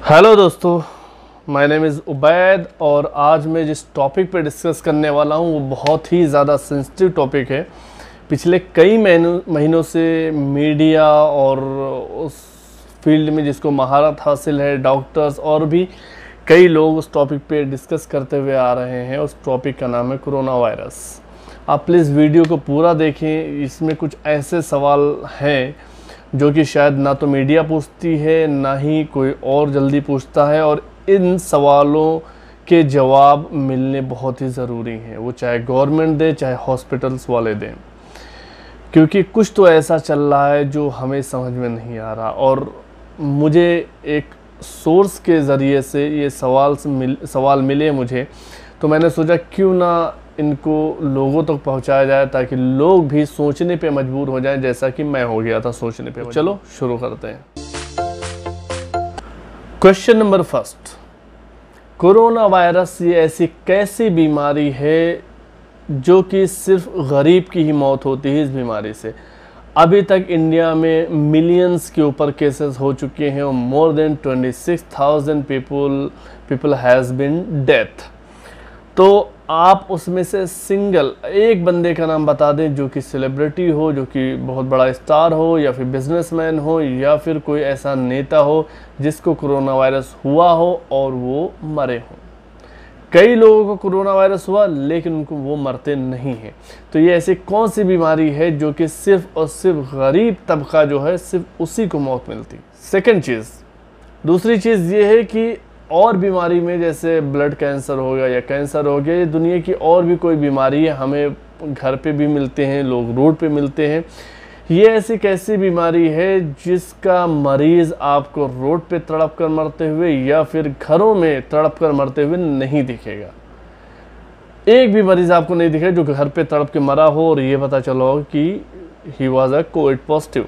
Hello दोस्तों, my name is Ubaid और आज मैं जिस टॉपिक पे डिस्कस करने वाला हूँ वो बहुत ही ज़्यादा सेंसिटिव टॉपिक है। पिछले कई महीनों से मीडिया और उस फील्ड में जिसको महारत हासिल है, डॉक्टर्स और भी कई लोग उस टॉपिक पे डिस्कस करते हुए आ रहे हैं। उस टॉपिक का नाम है कोरोना वायरस। आप प्लीज़ वीडियो को पूरा देखें, इसमें कुछ ऐसे सवाल हैं जो कि शायद ना तो मीडिया पूछती है ना ही कोई और जल्दी पूछता है, और इन सवालों के जवाब मिलने बहुत ही ज़रूरी हैं, वो चाहे गवर्नमेंट दे चाहे हॉस्पिटल्स वाले दें, क्योंकि कुछ तो ऐसा चल रहा है जो हमें समझ में नहीं आ रहा। और मुझे एक सोर्स के ज़रिए से ये सवाल मिले मुझे, तो मैंने सोचा क्यों ना इनको लोगों तक पहुंचाया जाए ताकि लोग भी सोचने पे मजबूर हो जाएं, जैसा कि मैं हो गया था सोचने पे। चलो शुरू करते हैं। Question number first, corona virus ये ऐसी कैसी बीमारी है जो कि सिर्फ गरीब की ही मौत होती है इस बीमारी से। अभी तक इंडिया में मिलियंस के ऊपर केसेस हो चुके हैं और more than 26,000 people has been death. तो आप उसमें से सिंगल एक बंदे का नाम बता दें जो कि सेलिब्रिटी हो, जो कि बहुत बड़ा स्टार हो, या फिर बिजनेसमैन हो, या फिर कोई ऐसा नेता हो जिसको कोरोना वायरस हुआ हो और वो मरे हों। कई लोगों को कोरोना वायरस हुआ लेकिन उनको वो मरते नहीं हैं। तो ये ऐसी कौन सी बीमारी है जो कि सिर्फ और सिर्फ गरीब तबका जो है सिर्फ उसी को मौत मिलती। सेकेंड चीज़, दूसरी चीज़ ये है कि और बीमारी में जैसे ब्लड कैंसर हो गया या कैंसर हो गया, ये दुनिया की और भी कोई बीमारी है, हमें घर पे भी मिलते हैं, लोग रोड पे मिलते हैं। ये ऐसी कैसी बीमारी है जिसका मरीज़ आपको रोड पे तड़प कर मरते हुए या फिर घरों में तड़प कर मरते हुए नहीं दिखेगा। एक भी मरीज़ आपको नहीं दिखेगा जो घर पे तड़प के मरा हो और ये पता चला हो कि he was a Covid positive.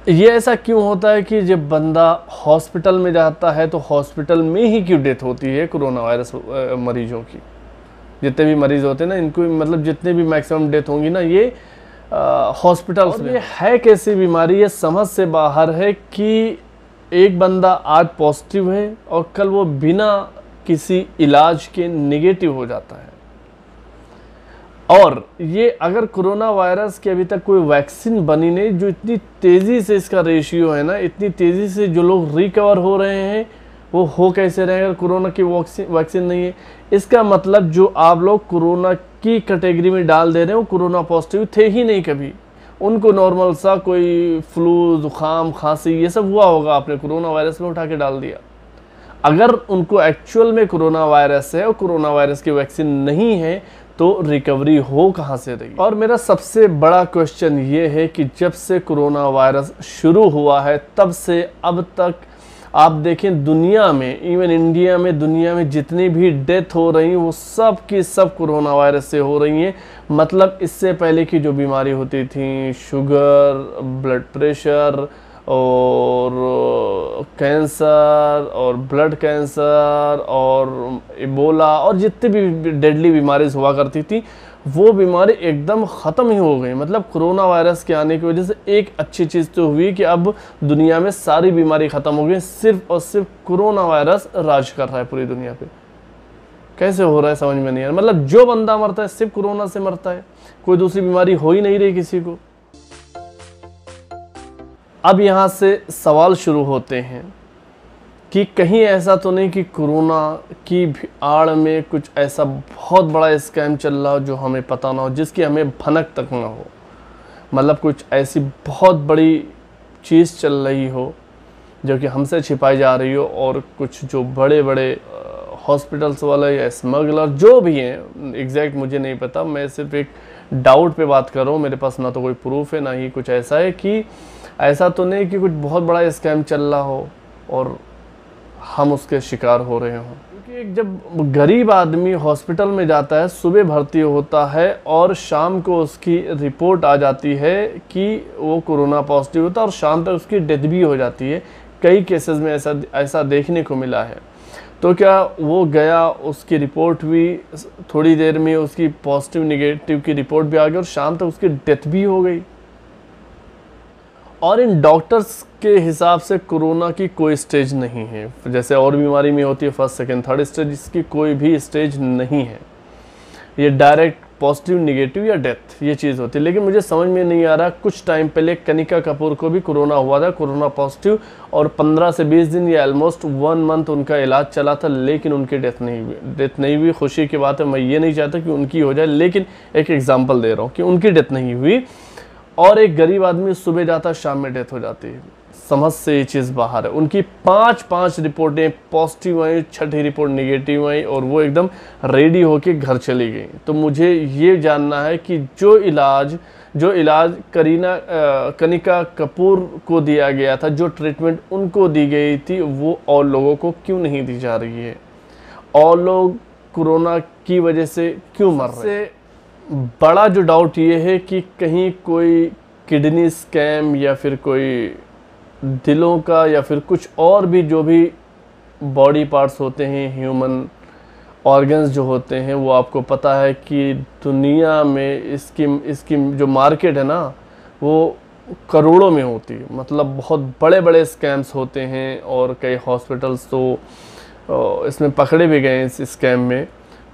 ये ऐसा क्यों होता है कि जब बंदा हॉस्पिटल में जाता है तो हॉस्पिटल में ही क्यों डेथ होती है कोरोना वायरस मरीजों की। जितने भी मरीज़ होते हैं ना, इनको मतलब जितने भी मैक्सिमम डेथ होंगी ना, ये हॉस्पिटल्स में। ये है कैसी बीमारी, ये समझ से बाहर है कि एक बंदा आज पॉजिटिव है और कल वो बिना किसी इलाज के नेगेटिव हो जाता है। और ये अगर कोरोना वायरस की अभी तक कोई वैक्सीन बनी नहीं, जो इतनी तेज़ी से इसका रेशियो है ना, इतनी तेज़ी से जो लोग रिकवर हो रहे हैं वो हो कैसे रहे अगर कोरोना की वैक्सीन नहीं है। इसका मतलब जो आप लोग कोरोना की कैटेगरी में डाल दे रहे हैं वो कोरोना पॉजिटिव थे ही नहीं कभी। उनको नॉर्मल सा कोई फ्लू, जुकाम, खांसी ये सब हुआ होगा, आपने कोरोना वायरस में उठा के डाल दिया। अगर उनको एक्चुअल में कोरोना वायरस है और कोरोना वायरस की वैक्सीन नहीं है तो रिकवरी हो कहाँ से रही। और मेरा सबसे बड़ा क्वेश्चन ये है कि जब से कोरोना वायरस शुरू हुआ है तब से अब तक आप देखें दुनिया में, इवन इंडिया में, दुनिया में जितनी भी डेथ हो रही हैं वो सब की सब कोरोना वायरस से हो रही हैं। मतलब इससे पहले की जो बीमारी होती थी, शुगर, ब्लड प्रेशर और कैंसर और ब्लड कैंसर और इबोला और जितनी भी डेडली बीमारीज हुआ करती थी, वो बीमारी एकदम ख़त्म ही हो गई। मतलब कोरोना वायरस के आने की वजह से एक अच्छी चीज़ तो हुई कि अब दुनिया में सारी बीमारी ख़त्म हो गई, सिर्फ और सिर्फ कोरोना वायरस राज कर रहा है पूरी दुनिया पे। कैसे हो रहा है समझ में नहीं आ रहा। मतलब जो बंदा मरता है सिर्फ कोरोना से मरता है, कोई दूसरी बीमारी हो ही नहीं रही किसी को। अब यहाँ से सवाल शुरू होते हैं कि कहीं ऐसा तो नहीं कि कोरोना की आड़ में कुछ ऐसा बहुत बड़ा स्कैम चल रहा हो जो हमें पता ना हो, जिसकी हमें भनक तक ना हो। मतलब कुछ ऐसी बहुत बड़ी चीज़ चल रही हो जो कि हमसे छिपाई जा रही हो, और कुछ जो बड़े बड़े हॉस्पिटल्स वाले या स्मगलर जो भी हैं, एग्जैक्ट मुझे नहीं पता, मैं सिर्फ एक डाउट पे बात कर रहा हूँ। मेरे पास ना तो कोई प्रूफ है ना ही कुछ ऐसा है कि ऐसा तो नहीं कि कुछ बहुत बड़ा स्कैम चल रहा हो और हम उसके शिकार हो रहे हों। क्योंकि जब गरीब आदमी हॉस्पिटल में जाता है, सुबह भर्ती होता है और शाम को उसकी रिपोर्ट आ जाती है कि वो कोरोना पॉजिटिव होता है और शाम तक उसकी डेथ भी हो जाती है। कई केसेस में ऐसा देखने को मिला है। तो क्या वो गया, उसकी रिपोर्ट हुई, थोड़ी देर में उसकी पॉजिटिव निगेटिव की रिपोर्ट भी आ गई और शाम तक उसकी डेथ भी हो गई। और इन डॉक्टर्स के हिसाब से कोरोना की कोई स्टेज नहीं है, जैसे और बीमारी में होती है फर्स्ट सेकंड थर्ड स्टेज, इसकी कोई भी स्टेज नहीं है। ये डायरेक्ट पॉजिटिव निगेटिव या डेथ ये चीज़ होती है। लेकिन मुझे समझ में नहीं आ रहा, कुछ टाइम पहले कनिका कपूर को भी कोरोना हुआ था, कोरोना पॉजिटिव, और 15 से 20 दिन या ऑलमोस्ट 1 मंथ उनका इलाज चला था, लेकिन उनकी डेथ नहीं हुई। खुशी की बात है, मैं ये नहीं चाहता कि उनकी हो जाए, लेकिन एक एग्जाम्पल दे रहा हूँ कि उनकी डेथ नहीं हुई। और एक गरीब आदमी सुबह जाता शाम में डेथ हो जाती है। समझ से ये चीज़ बाहर है। उनकी 5 रिपोर्टें पॉजिटिव आई, छठी रिपोर्ट निगेटिव आई, और वो एकदम रेडी होके घर चली गई। तो मुझे ये जानना है कि जो इलाज कनिका कपूर को दिया गया था, जो ट्रीटमेंट उनको दी गई थी, वो और लोगों को क्यों नहीं दी जा रही है? और लोग कोरोना की वजह से क्यों मर रहे हैं? बड़ा जो डाउट ये है कि कहीं कोई किडनी स्कैम या फिर कोई दिलों का या फिर कुछ और भी जो भी बॉडी पार्ट्स होते हैं, ह्यूमन ऑर्गन्स जो होते हैं, वो आपको पता है कि दुनिया में इसकी जो मार्केट है ना, वो करोड़ों में होती है। मतलब बहुत बड़े बड़े स्कैम्स होते हैं, और कई हॉस्पिटल्स तो इसमें पकड़े भी गए इस स्कैम में।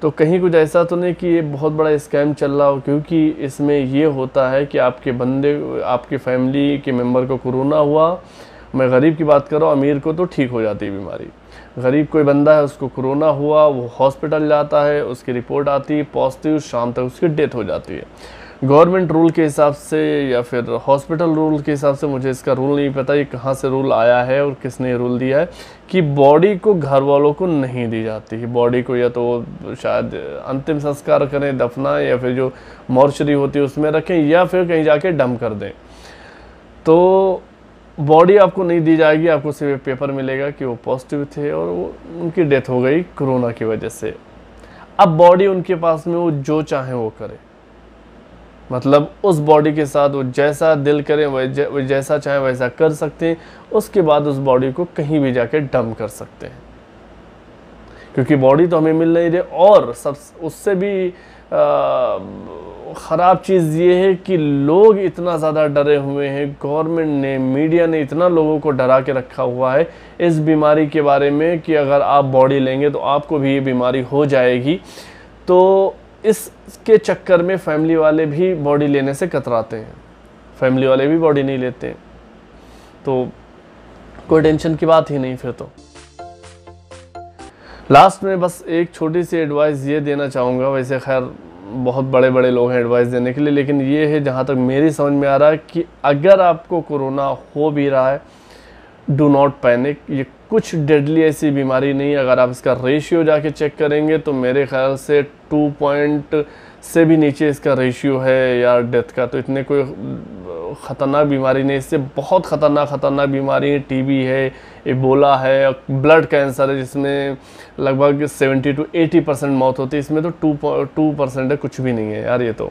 तो कहीं कुछ ऐसा तो नहीं कि ये बहुत बड़ा स्कैम चल रहा हो, क्योंकि इसमें ये होता है कि आपके फैमिली के मेंबर को कोरोना हुआ। मैं गरीब की बात कर रहा हूँ, अमीर को तो ठीक हो जाती है बीमारी। गरीब कोई बंदा है, उसको कोरोना हुआ, वो हॉस्पिटल जाता है, उसकी रिपोर्ट आती है पॉजिटिव, शाम तक उसकी डेथ हो जाती है। गवर्नमेंट रूल के हिसाब से या फिर हॉस्पिटल रूल के हिसाब से, मुझे इसका रूल नहीं पता ये कहाँ से रूल आया है और किसने रूल दिया है कि बॉडी को घर वालों को नहीं दी जाती है। बॉडी को या तो शायद अंतिम संस्कार करें, दफना, या फिर जो मॉर्चरी होती है उसमें रखें, या फिर कहीं जाके डंप कर दें। तो बॉडी आपको नहीं दी जाएगी, आपको सिर्फ पेपर मिलेगा कि वो पॉजिटिव थे और वो उनकी डेथ हो गई कोरोना की वजह से। अब बॉडी उनके पास में, वो जो चाहे वो करे, मतलब उस बॉडी के साथ वो जैसा दिल करे वो जैसा चाहे वैसा कर सकते हैं। उसके बाद उस बॉडी को कहीं भी जाके डंप कर सकते हैं, क्योंकि बॉडी तो हमें मिल नहीं रही। और सब उससे भी ख़राब चीज़ ये है कि लोग इतना ज़्यादा डरे हुए हैं, गवर्नमेंट ने, मीडिया ने इतना लोगों को डरा के रखा हुआ है इस बीमारी के बारे में कि अगर आप बॉडी लेंगे तो आपको भी ये बीमारी हो जाएगी। तो इसके चक्कर में फैमिली वाले भी बॉडी लेने से कतराते हैं, फैमिली वाले भी बॉडी नहीं लेते हैं। तो कोई टेंशन की बात ही नहीं। फिर तो लास्ट में बस एक छोटी सी एडवाइस ये देना चाहूँगा। वैसे खैर बहुत बड़े बड़े लोग हैं एडवाइस देने के लिए, लेकिन ये है जहाँ तक मेरी समझ में आ रहा है कि अगर आपको कोरोना हो भी रहा है, डू नॉट पैनिक। ये कुछ डेडली ऐसी बीमारी नहीं है। अगर आप इसका रेशियो जाके चेक करेंगे तो मेरे ख्याल से 2 पॉइंट से भी नीचे इसका रेशियो है या डेथ का। तो इतने कोई ख़तरनाक बीमारी नहीं। इससे बहुत ख़तरनाक बीमारी है, टीबी है, इबोला है, ब्लड कैंसर है, जिसमें लगभग 70 to 80% मौत होती है। इसमें तो 2% है, कुछ भी नहीं है यार। ये तो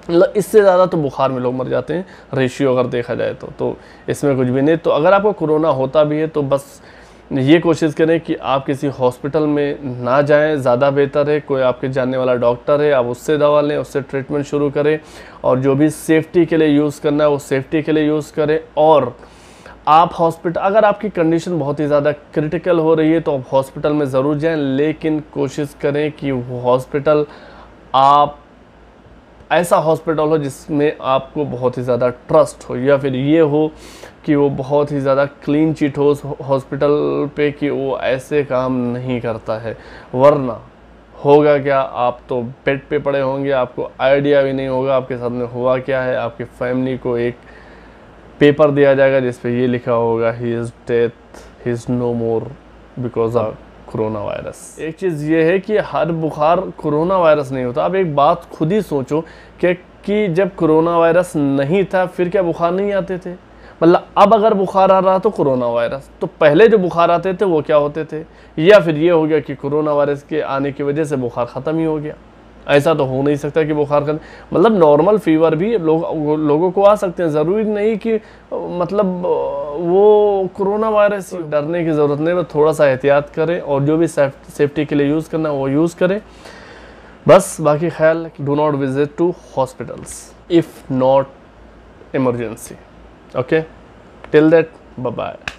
इससे ज़्यादा तो बुखार में लोग मर जाते हैं, रेशियो अगर देखा जाए तो इसमें कुछ भी नहीं। तो अगर आपको कोरोना होता भी है तो बस ये कोशिश करें कि आप किसी हॉस्पिटल में ना जाएं, ज़्यादा बेहतर है। कोई आपके जानने वाला डॉक्टर है, आप उससे दवा लें, उससे ट्रीटमेंट शुरू करें, और जो भी सेफ्टी के लिए यूज़ करना है वो सेफ्टी के लिए यूज़ करें। और आप हॉस्पिटल, अगर आपकी कंडीशन बहुत ही ज़्यादा क्रिटिकल हो रही है तो आप हॉस्पिटल में ज़रूर जाएं, लेकिन कोशिश करें कि वो हॉस्पिटल आप ऐसा हॉस्पिटल हो जिसमें आपको बहुत ही ज़्यादा ट्रस्ट हो, या फिर ये हो कि वो बहुत ही ज़्यादा क्लीन चिट हो हॉस्पिटल पे कि वो ऐसे काम नहीं करता है। वरना होगा क्या, आप तो बेड पे पड़े होंगे, आपको आइडिया भी नहीं होगा आपके साथ में हुआ क्या है। आपकी फैमिली को एक पेपर दिया जाएगा जिस पे ये लिखा होगा he is death, he is no more because of corona virus. एक चीज़ ये है कि हर बुखार कोरोना वायरस नहीं होता। आप एक बात खुद ही सोचो कि जब कोरोना वायरस नहीं था फिर क्या बुखार नहीं आते थे? मतलब अब अगर बुखार आ रहा तो कोरोना वायरस, तो पहले जो बुखार आते थे वो क्या होते थे? या फिर ये हो गया कि कोरोना वायरस के आने की वजह से बुखार ख़त्म ही हो गया? ऐसा तो हो नहीं सकता कि बुखार खत्म, मतलब नॉर्मल फीवर भी लोगों को आ सकते हैं। ज़रूरी नहीं कि मतलब वो कोरोना वायरस। डरने की ज़रूरत नहीं, बस थोड़ा सा एहतियात करें और जो भी सेफ्टी के लिए यूज़ करना है वो यूज़ करें बस। बाकी ख्याल, do not visit to hospitals if not emergency. Okay. Till that bye bye.